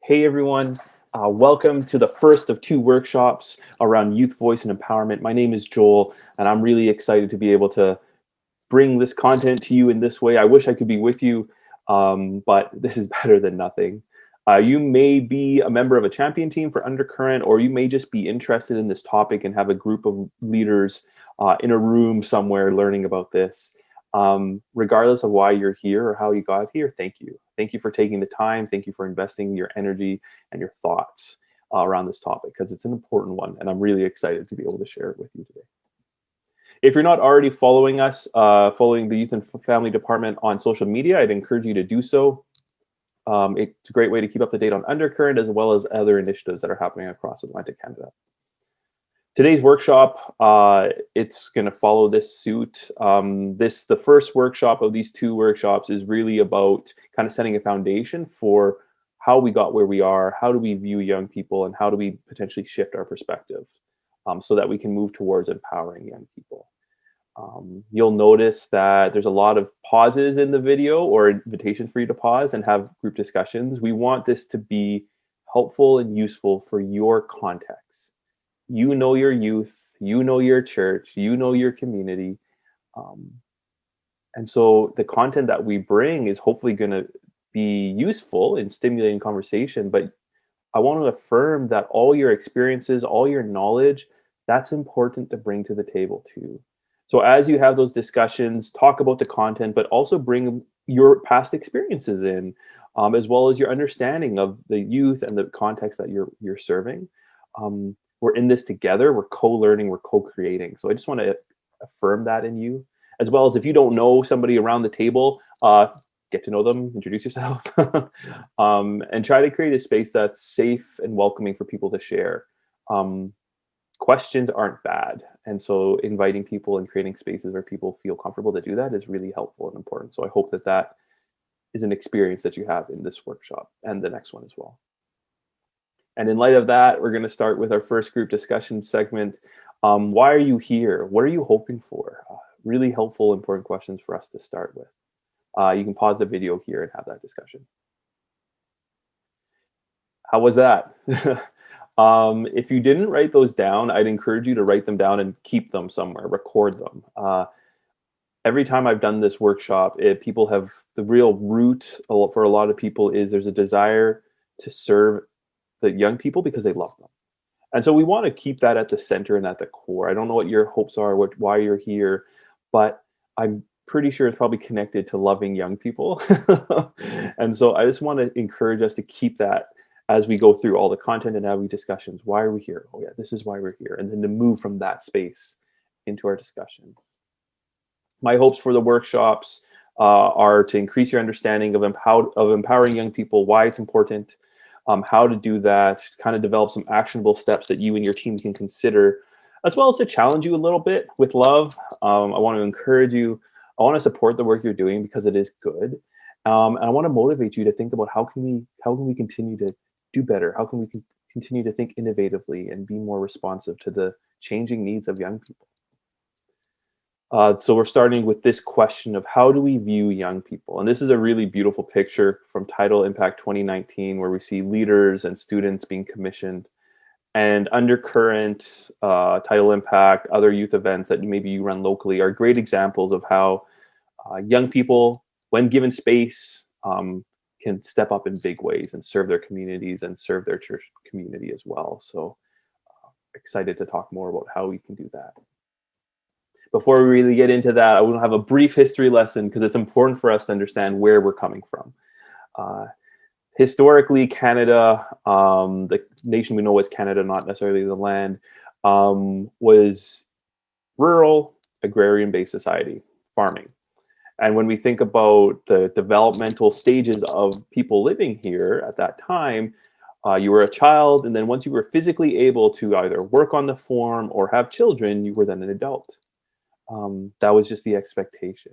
Hey everyone, welcome to the first of two workshops around youth voice and empowerment. My name is Joel, and I'm really excited to be able to bring this content to you in this way. I wish I could be with you, but this is better than nothing. You may be a member of a champion team for Undercurrent, or you may just be interested in this topic and have a group of leaders in a room somewhere learning about this. Regardless of why you're here or how you got here, thank you. Thank you for taking the time. Thank you for investing your energy and your thoughts around this topic because it's an important one, and I'm really excited to be able to share it with you today. If you're not already following us, following the Youth and Family Department on social media, I'd encourage you to do so. It's a great way to keep up to date on Undercurrent as well as other initiatives that are happening across Atlantic Canada. Today's workshop, it's going to follow this suit. The first workshop of these two workshops is really about kind of setting a foundation for how we got where we are, how do we view young people, and how do we potentially shift our perspective so that we can move towards empowering young people. You'll notice that there's a lot of pauses in the video or invitations for you to pause and have group discussions. We want this to be helpful and useful for your context. You know your youth, you know your church, you know your community. And so the content that we bring is hopefully going to be useful in stimulating conversation, but I want to affirm that all your experiences, all your knowledge, that's important to bring to the table too. So as you have those discussions, talk about the content, but also bring your past experiences in, as well as your understanding of the youth and the context that you're serving. We're in this together, we're co-learning, we're co-creating. So I just want to affirm that in you, as well as if you don't know somebody around the table, get to know them, introduce yourself, and try to create a space that's safe and welcoming for people to share. Questions aren't bad. And so inviting people and creating spaces where people feel comfortable to do that is really helpful and important. So I hope that that is an experience that you have in this workshop and the next one as well. And in light of that, we're going to start with our first group discussion segment. Why are you here? What are you hoping for? Really helpful, important questions for us to start with. You can pause the video here and have that discussion. How was that? If you didn't write those down, I'd encourage you to write them down and keep them somewhere, record them. Every time I've done this workshop, people have the real root for a lot of people is there's a desire to serve the young people because they love them. And so we want to keep that at the center and at the core. I don't know what your hopes are, why you're here, but I'm pretty sure it's probably connected to loving young people. And so I just want to encourage us to keep that as we go through all the content and have we discussions. Why are we here? Oh yeah, this is why we're here. And then to move from that space into our discussions. My hopes for the workshops are to increase your understanding of empowering young people, why it's important, how to do that, kind of develop some actionable steps that you and your team can consider, as well as to challenge you a little bit with love. I want to encourage you. I want to support the work you're doing because it is good. And I want to motivate you to think about how can we continue to do better? How can we continue to think innovatively and be more responsive to the changing needs of young people? So we're starting with this question of how do we view young people? And this is a really beautiful picture from Title Impact 2019, where we see leaders and students being commissioned. And Undercurrent, Title Impact, other youth events that maybe you run locally are great examples of how young people, when given space, can step up in big ways and serve their communities and serve their church community as well. So excited to talk more about how we can do that. Before we really get into that, I want to have a brief history lesson because it's important for us to understand where we're coming from. Historically, Canada, the nation we know as Canada, not necessarily the land, was rural, agrarian-based society, farming. And when we think about the developmental stages of people living here at that time, you were a child, and then once you were physically able to either work on the farm or have children, you were then an adult. That was just the expectation.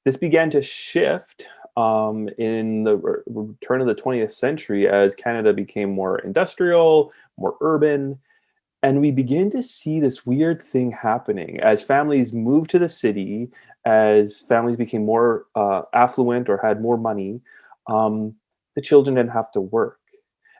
This began to shift in the turn of the 20th century as Canada became more industrial, more urban, and we begin to see this weird thing happening as families moved to the city, as families became more affluent or had more money. The children didn't have to work.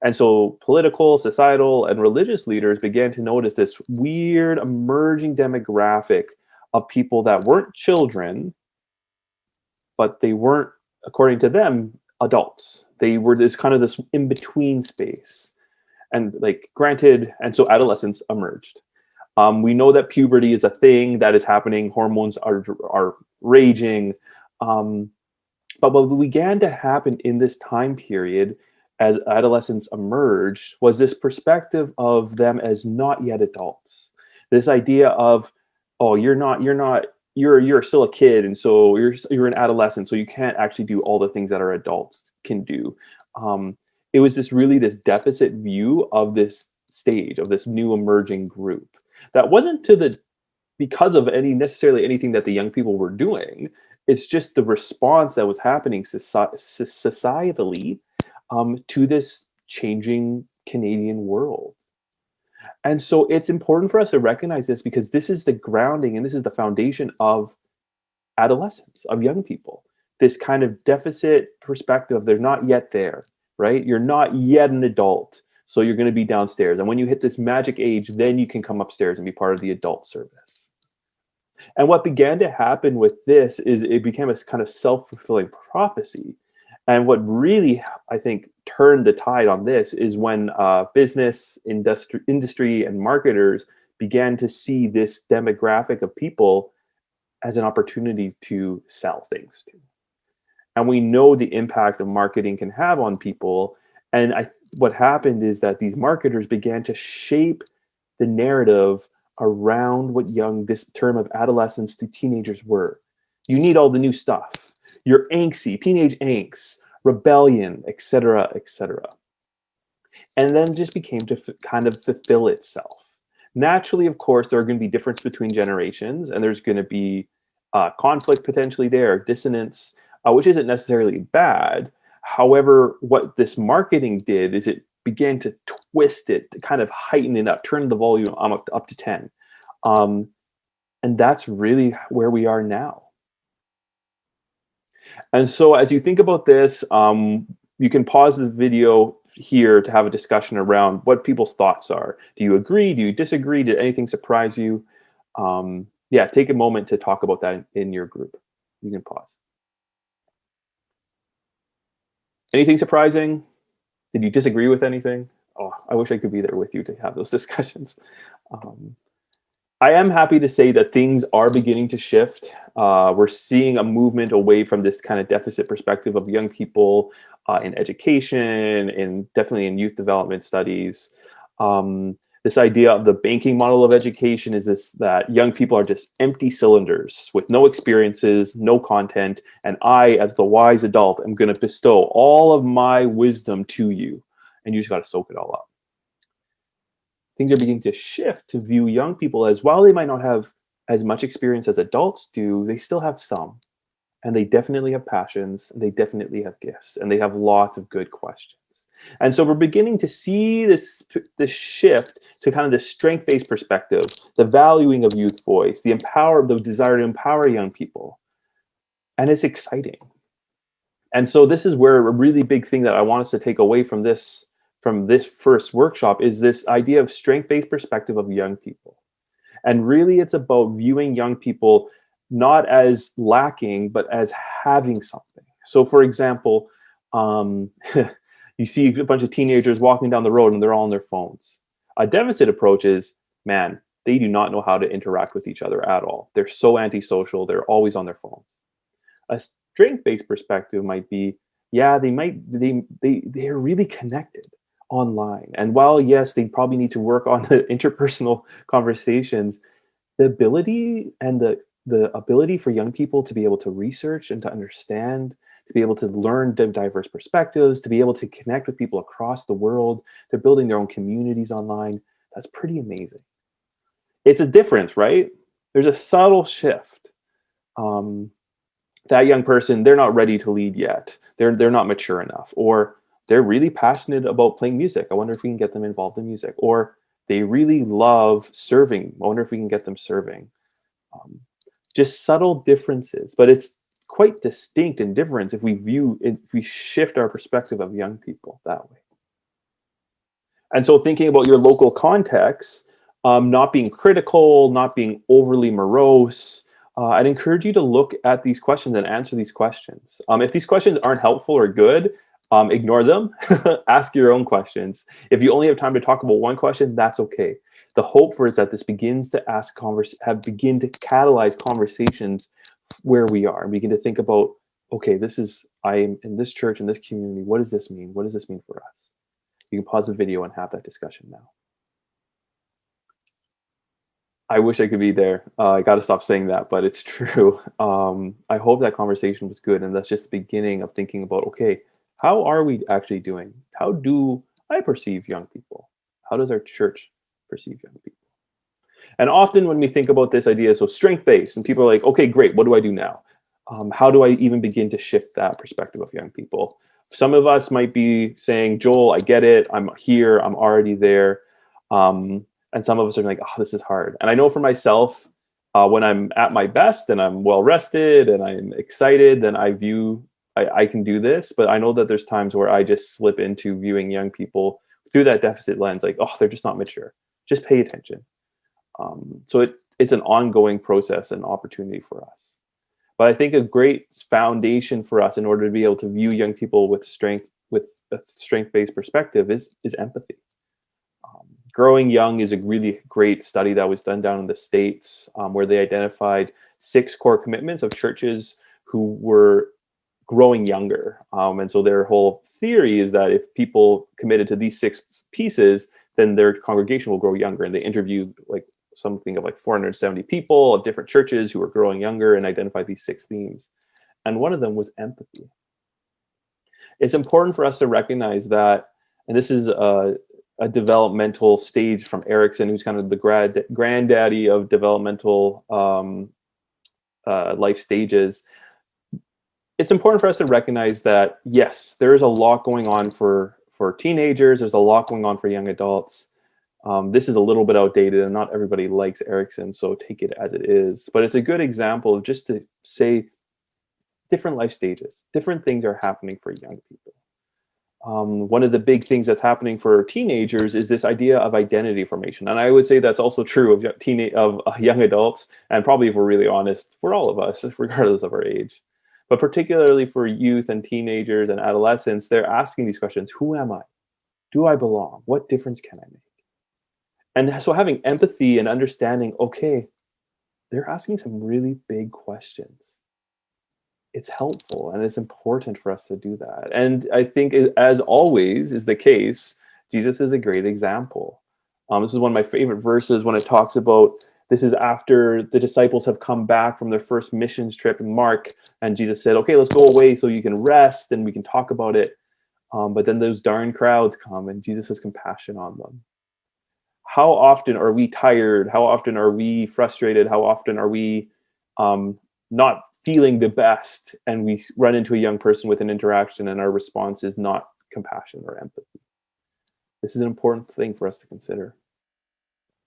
And so political, societal, and religious leaders began to notice this weird emerging demographic of people that weren't children, but they weren't, according to them, adults. They were this kind of this in between space. And like, granted, and so adolescence emerged. We know that puberty is a thing that is happening. Hormones are raging. Um, but what began to happen in this time period as adolescents emerged was this perspective of them as not yet adults. This idea of, oh, you're still a kid, and so you're an adolescent, so you can't actually do all the things that our adults can do. Um, it was this deficit view of this stage, of this new emerging group that wasn't to the because of necessarily anything that the young people were doing. It's just the response that was happening societally to this changing Canadian world. And so it's important for us to recognize this, because this is the grounding and this is the foundation of adolescence, of young people. This kind of deficit perspective, they're not yet there, right? You're not yet an adult, so you're going to be downstairs. And when you hit this magic age, then you can come upstairs and be part of the adult service. And what began to happen with this is it became a kind of self-fulfilling prophecy. And what really, I think, turned the tide on this is when business, industry, and marketers began to see this demographic of people as an opportunity to sell things to. And we know the impact of marketing can have on people. And what happened is that these marketers began to shape the narrative around what this term of adolescents to teenagers were. You need all the new stuff. You're angsty, teenage angst, rebellion, etc., etc. And then just became to kind of fulfill itself. Naturally, of course, there are going to be difference between generations, and there's going to be conflict potentially there, dissonance, which isn't necessarily bad. However, what this marketing did is it began to twist it, to kind of heighten it up, turn the volume up to 10. And that's really where we are now. And so as you think about this, you can pause the video here to have a discussion around what people's thoughts are. Do you agree? Do you disagree? Did anything surprise you? Yeah, take a moment to talk about that in your group. You can pause. Anything surprising? Did you disagree with anything? Oh, I wish I could be there with you to have those discussions. I am happy to say that things are beginning to shift. We're seeing a movement away from this kind of deficit perspective of young people in education, and definitely in youth development studies. This idea of the banking model of education is that young people are just empty cylinders with no experiences, no content, and I, as the wise adult, am going to bestow all of my wisdom to you, and you just got to soak it all up. Things are beginning to shift to view young people as, while they might not have as much experience as adults do, they still have some, and they definitely have passions, and they definitely have gifts, and they have lots of good questions. And so we're beginning to see this shift to kind of the strength-based perspective, the valuing of youth voice, the desire to empower young people. And it's exciting. And so this is where a really big thing that I want us to take away from this first workshop is this idea of strength-based perspective of young people. And really it's about viewing young people not as lacking, but as having something. So for example, you see a bunch of teenagers walking down the road and they're all on their phones. A deficit approach is, man, they do not know how to interact with each other at all. They're so antisocial. They're always on their phones. A strength-based perspective might be, yeah, they're really connected online. And while, yes, they probably need to work on the interpersonal conversations, the ability for young people to be able to research and to understand, to be able to learn diverse perspectives, to be able to connect with people across the world, they're building their own communities online. That's pretty amazing. It's a difference, right? There's a subtle shift. That young person, they're not ready to lead yet. They're not mature enough, or they're really passionate about playing music. I wonder if we can get them involved in music. Or they really love serving. I wonder if we can get them serving. Just subtle differences, but it's quite distinct and different if we shift our perspective of young people that way. And so thinking about your local context, not being critical, not being overly morose, I'd encourage you to look at these questions and answer these questions. If these questions aren't helpful or good, ignore them. Ask your own questions. If you only have time to talk about one question, that's okay. The hope for is that this begins to begin to catalyze conversations where we are and begin to think about, okay, I'm in this church, in this community. What does this mean? What does this mean for us? You can pause the video and have that discussion now. I wish I could be there. I got to stop saying that, but it's true. I hope that conversation was good, and that's just the beginning of thinking about, okay, how are we actually doing? How do I perceive young people? How does our church perceive young people? And often when we think about this idea, so strength based, and people are like, okay, great, what do I do now? How do I even begin to shift that perspective of young people? Some of us might be saying, Joel, I get it. I'm here. I'm already there. And some of us are like, oh, this is hard. And I know for myself, when I'm at my best and I'm well rested and I'm excited, then I can do this. But I know that there's times where I just slip into viewing young people through that deficit lens, like, oh, they're just not mature. Just pay attention. So it's an ongoing process and opportunity for us. But I think a great foundation for us in order to be able to view young people with a strength-based perspective is empathy. Growing Young is a really great study that was done down in the States, where they identified 6 core commitments of churches who were growing younger. And so their whole theory is that if people committed to these 6 pieces, then their congregation will grow younger. And they interviewed like something of like 470 people of different churches who were growing younger and identified these 6 themes. And one of them was empathy. It's important for us to recognize that, and this is a developmental stage from Erickson, who's kind of the granddaddy of developmental life stages. It's important for us to recognize that, yes, there is a lot going on for teenagers. There's a lot going on for young adults. This is a little bit outdated, and not everybody likes Erickson, so take it as it is. But it's a good example of just to say different life stages, different things are happening for young people. One of the big things that's happening for teenagers is this idea of identity formation. And I would say that's also true of young adults, and probably, if we're really honest, for all of us, regardless of our age. But particularly for youth and teenagers and adolescents, they're asking these questions: who am I? Do I belong? What difference can I make? And so having empathy and understanding, okay, they're asking some really big questions. It's helpful and it's important for us to do that. And I think, as always is the case, Jesus is a great example. This is one of my favorite verses when it talks about, this is after the disciples have come back from their first missions trip in Mark, and Jesus said, okay, let's go away so you can rest and we can talk about it. But then those darn crowds come and Jesus has compassion on them. How often are we tired? How often are we frustrated? How often are we not feeling the best, and we run into a young person with an interaction and our response is not compassion or empathy? This is an important thing for us to consider.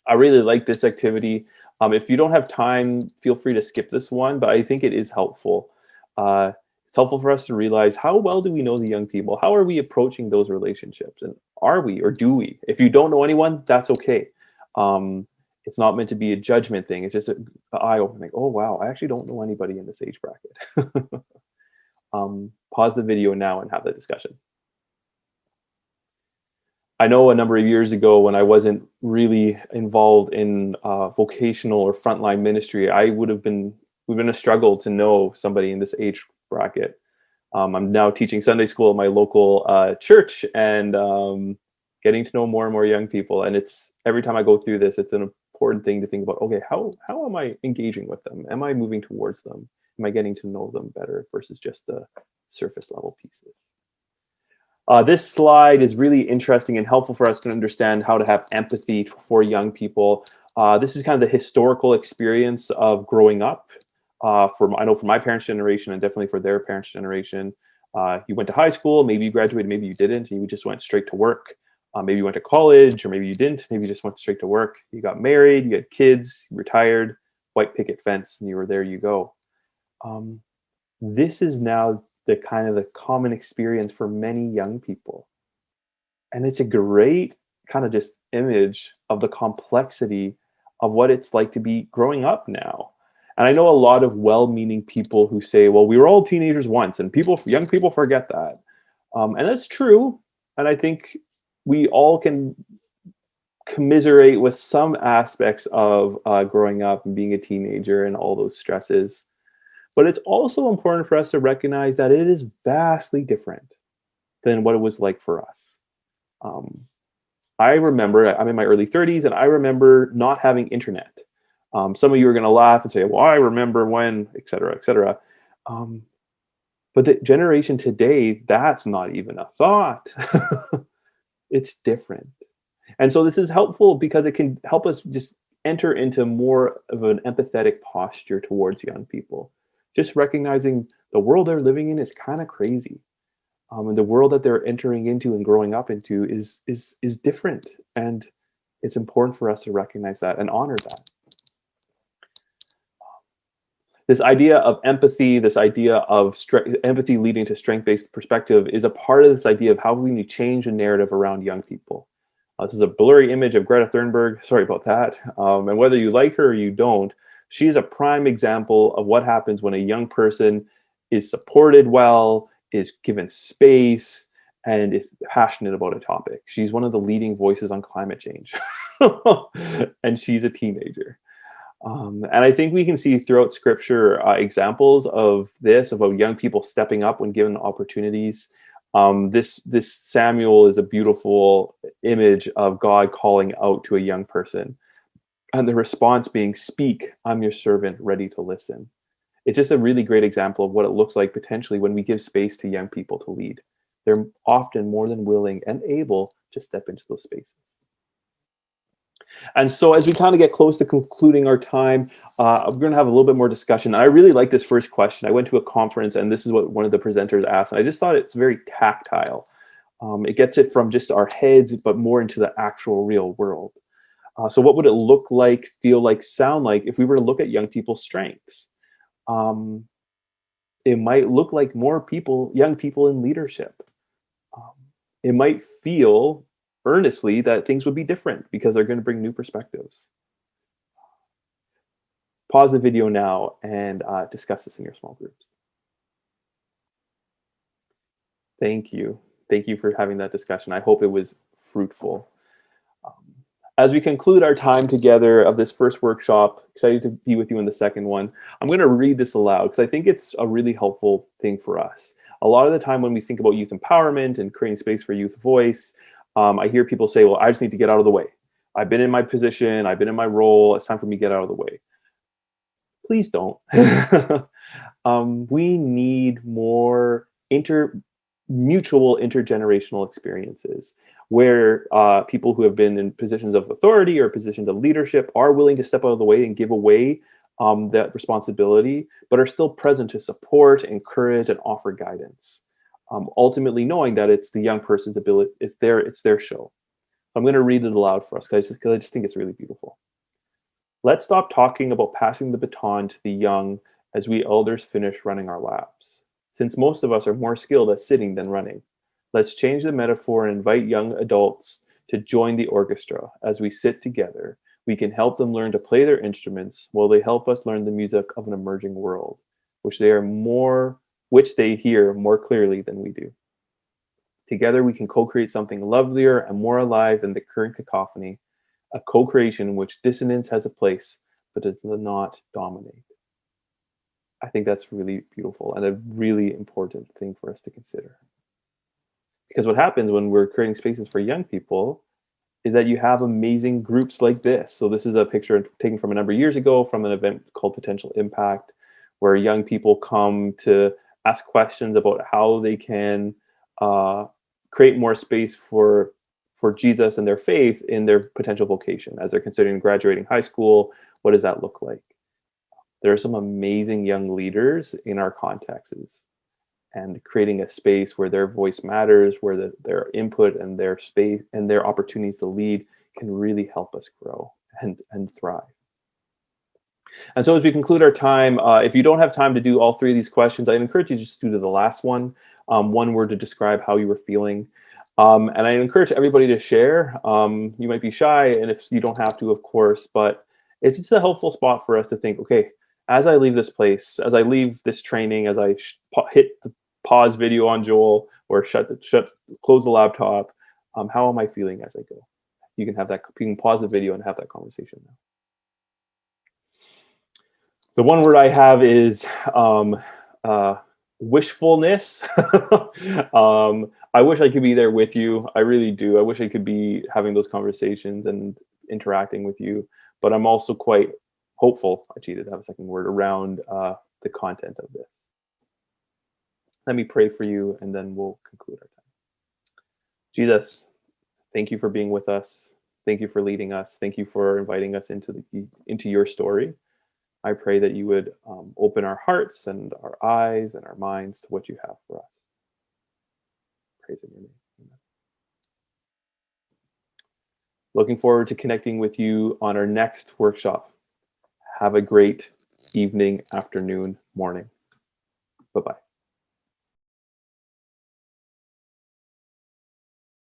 I really like this activity. If you don't have time, feel free to skip this one, but I think it is helpful. It's helpful for us to realize, how well do we know the young people? How are we approaching those relationships? And are we, or do we? If you don't know anyone, that's okay. It's not meant to be a judgment thing. It's just an eye-opening. Oh, wow, I actually don't know anybody in this age bracket. Pause the video now and have that discussion. I know a number of years ago, when I wasn't really involved in vocational or frontline ministry, we've been a struggle to know somebody in this age bracket. I'm now teaching Sunday school at my local church, and getting to know more and more young people. And it's, every time I go through this, it's an important thing to think about, okay, how am I engaging with them? Am I moving towards them? Am I getting to know them better versus just the surface level pieces? This slide is really interesting and helpful for us to understand how to have empathy for young people. This is kind of the historical experience of growing up. I know for my parents' generation, and definitely for their parents' generation, you went to high school, maybe you graduated, maybe you didn't, you just went straight to work. Maybe you went to college, or maybe you didn't, maybe you just went straight to work. You got married, you had kids, you retired, white picket fence, and you were there you go. This is now the kind of the common experience for many young people. And it's a great kind of just image of the complexity of what it's like to be growing up now. And I know a lot of well-meaning people who say, well, we were all teenagers once, and young people forget that. And that's true. And I think we all can commiserate with some aspects of growing up and being a teenager and all those stresses. But it's also important for us to recognize that it is vastly different than what it was like for us. Um, I remember I'm in my early 30s, and I remember not having internet. Some of you are going to laugh and say, well, I remember when, et cetera, et cetera. But the generation today, that's not even a thought. It's different. And so this is helpful because it can help us just enter into more of an empathetic posture towards young people. Just recognizing the world they're living in is kind of crazy. And the world that they're entering into and growing up into is different. And it's important for us to recognize that and honor that. This idea of empathy, this idea of empathy leading to strength-based perspective is a part of this idea of how we need to change the narrative around young people. This is a blurry image of Greta Thunberg. Sorry about that. And whether you like her or you don't, she is a prime example of what happens when a young person is supported well, is given space, and is passionate about a topic. She's one of the leading voices on climate change. And she's a teenager. And I think we can see throughout scripture examples of this, about young people stepping up when given opportunities. This Samuel is a beautiful image of God calling out to a young person, and the response being, "Speak, I'm your servant, ready to listen." It's just a really great example of what it looks like potentially when we give space to young people to lead. They're often more than willing and able to step into those spaces. And so as we kind of get close to concluding our time, we're going to have a little bit more discussion. I really like this first question. I went to a conference, and this is what one of the presenters asked, and I just thought it's very tactile. It gets it from just our heads, but more into the actual real world. So what would it look like, feel like, sound like if we were to look at young people's strengths? It might look like more young people in leadership. Um, it might feel earnestly that things would be different because they're going to bring new perspectives. Pause the video now and discuss this in your small groups. Thank you. Thank you for having that discussion. I hope it was fruitful. As we conclude our time together of this first workshop, excited to be with you in the second one, I'm going to read this aloud because I think it's a really helpful thing for us. A lot of the time when we think about youth empowerment and creating space for youth voice, I hear people say, well, I just need to get out of the way. I've been in my position. I've been in my role. It's time for me to get out of the way. Please don't. We need more mutual intergenerational experiences where people who have been in positions of authority or positions of leadership are willing to step out of the way and give away that responsibility, but are still present to support, encourage, and offer guidance. Ultimately knowing that it's the young person's ability, it's their show. I'm going to read it aloud for us because I just think it's really beautiful. Let's stop talking about passing the baton to the young as we elders finish running our laps. Since most of us are more skilled at sitting than running, let's change the metaphor and invite young adults to join the orchestra. As we sit together, we can help them learn to play their instruments while they help us learn the music of an emerging world, which they hear more clearly than we do. Together, we can co-create something lovelier and more alive than the current cacophony, a co-creation in which dissonance has a place, but does not dominate. I think that's really beautiful and a really important thing for us to consider. Because what happens when we're creating spaces for young people is that you have amazing groups like this. So this is a picture taken from a number of years ago from an event called Potential Impact, where young people come to ask questions about how they can create more space for Jesus and their faith in their potential vocation. As they're considering graduating high school, what does that look like? There are some amazing young leaders in our contexts, and creating a space where their voice matters, where their input and their space and their opportunities to lead can really help us grow and thrive. And so as we conclude our time, if you don't have time to do all three of these questions, I'd encourage you just to do the last one. One word to describe how you were feeling. And I encourage everybody to share. You might be shy, and if you don't have to, of course, but it's just a helpful spot for us to think, okay, as I leave this place, as I leave this training, as I hit the pause video on Joel or close the laptop, how am I feeling as I go? You can have that. You can pause the video and have that conversation now. The one word I have is uh, wishfulness. I wish I could be there with you. I really do. I wish I could be having those conversations and interacting with you. But I'm also quite hopeful. I cheated. I have a second word around the content of this. Let me pray for you, and then we'll conclude our time. Jesus, thank you for being with us. Thank you for leading us. Thank you for inviting us into your story. I pray that you would open our hearts and our eyes and our minds to what you have for us. Praise in your name. Amen. Looking forward to connecting with you on our next workshop. Have a great evening, afternoon, morning.